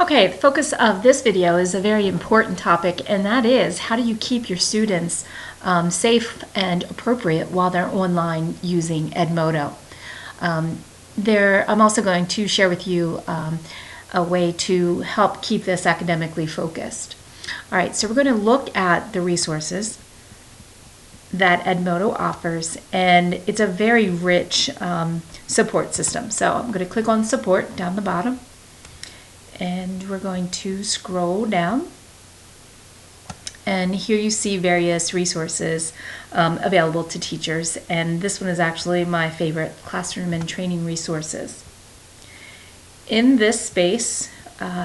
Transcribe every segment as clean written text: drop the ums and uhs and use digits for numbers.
Okay, the focus of this video is a very important topic, and that is how do you keep your students safe and appropriate while they're online using Edmodo. I'm also going to share with you a way to help keep this academically focused. All right, so we're going to look at the resources that Edmodo offers, and it's a very rich support system. So I'm going to click on support down the bottom, and we're going to scroll down, and here you see various resources available to teachers, and this one is actually my favorite, classroom and training resources. In this space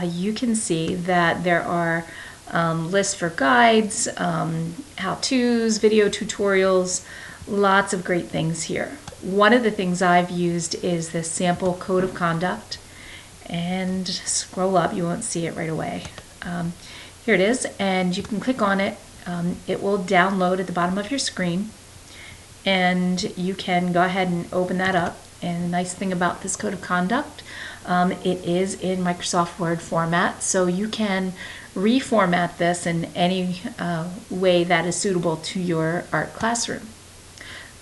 you can see that there are lists for guides, how-tos, video tutorials, lots of great things here. One of the things I've used is this sample code of conduct, and scroll up, you won't see it right away. Here it is, and you can click on it. It will download at the bottom of your screen, and you can go ahead and open that up. And the nice thing about this code of conduct, it is in Microsoft Word format, so you can reformat this in any way that is suitable to your art classroom.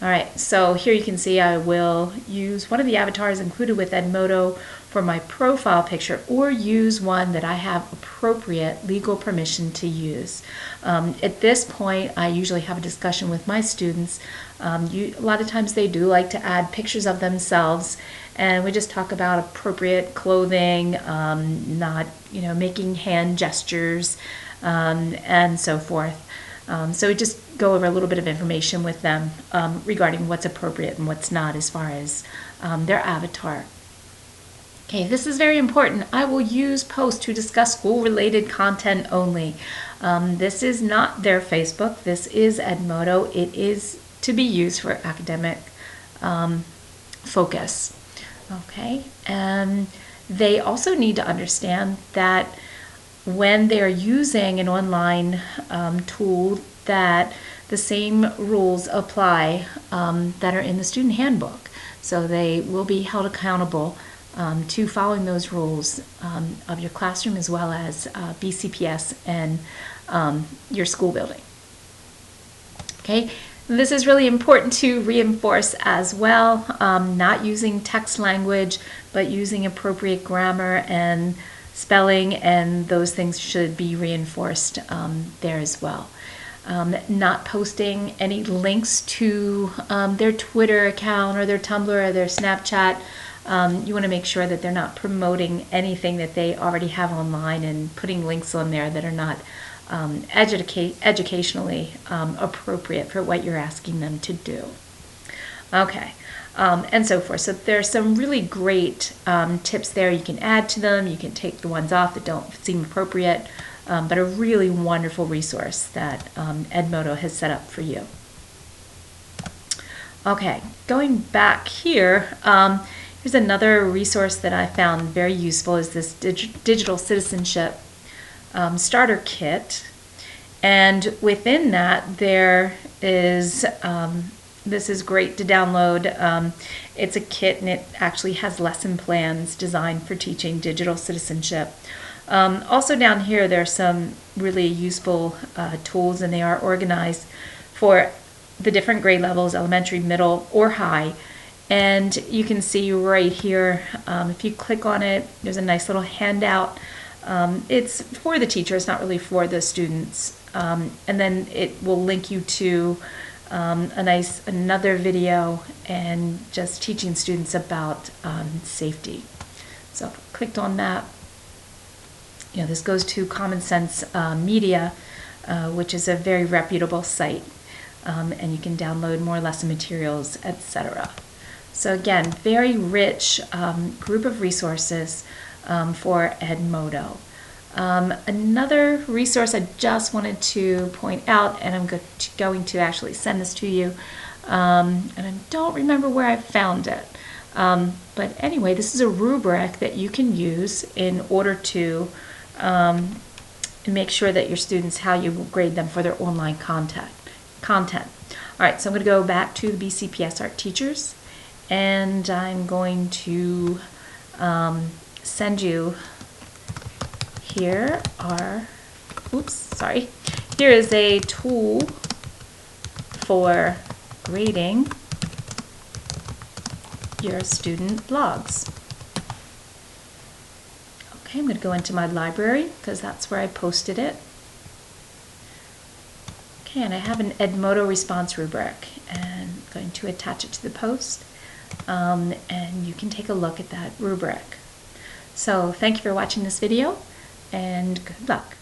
All right, so here you can see I will use one of the avatars included with Edmodo for my profile picture, or use one that I have appropriate legal permission to use. At this point, I usually have a discussion with my students. A lot of times they do like to add pictures of themselves, and we just talk about appropriate clothing, not making hand gestures, and so forth. So we just go over a little bit of information with them regarding what's appropriate and what's not as far as their avatar. Okay, this is very important. I will use posts to discuss school-related content only. This is not their Facebook. This is Edmodo. It is to be used for academic focus. Okay, and they also need to understand that when they're using an online tool, that the same rules apply that are in the student handbook. So they will be held accountable to following those rules of your classroom, as well as BCPS and your school building. Okay, this is really important to reinforce as well, not using text language, but using appropriate grammar and spelling, and those things should be reinforced there as well. Not posting any links to their Twitter account or their Tumblr or their Snapchat. You want to make sure that they're not promoting anything that they already have online and putting links on there that are not educationally appropriate for what you're asking them to do. Okay, and so forth. So there's some really great tips there. You can add to them. You can take the ones off that don't seem appropriate, but a really wonderful resource that Edmodo has set up for you. Okay, going back here, here's another resource that I found very useful, is this digital citizenship starter kit. And within that there is, this is great to download. It's a kit, and it actually has lesson plans designed for teaching digital citizenship. Also down here there are some really useful tools, and they are organized for the different grade levels, elementary, middle, or high. And you can see right here, if you click on it, there's a nice little handout. It's for the teacher, it's not really for the students. And then it will link you to another video, and just teaching students about safety. So if I clicked on that, this goes to Common Sense Media, which is a very reputable site, and you can download more lesson materials, etc. So again, very rich group of resources for Edmodo. Another resource I just wanted to point out, and I'm going to actually send this to you, and I don't remember where I found it. But anyway, this is a rubric that you can use in order to make sure that your students, how you grade them for their online content. All right, so I'm going to go back to the BCPS Art Teachers, and I'm going to send you here is a tool for grading your student blogs. Okay, I'm going to go into my library because that's where I posted it. Okay, and I have an Edmodo response rubric, and I'm going to attach it to the post, and you can take a look at that rubric. So thank you for watching this video, and good luck.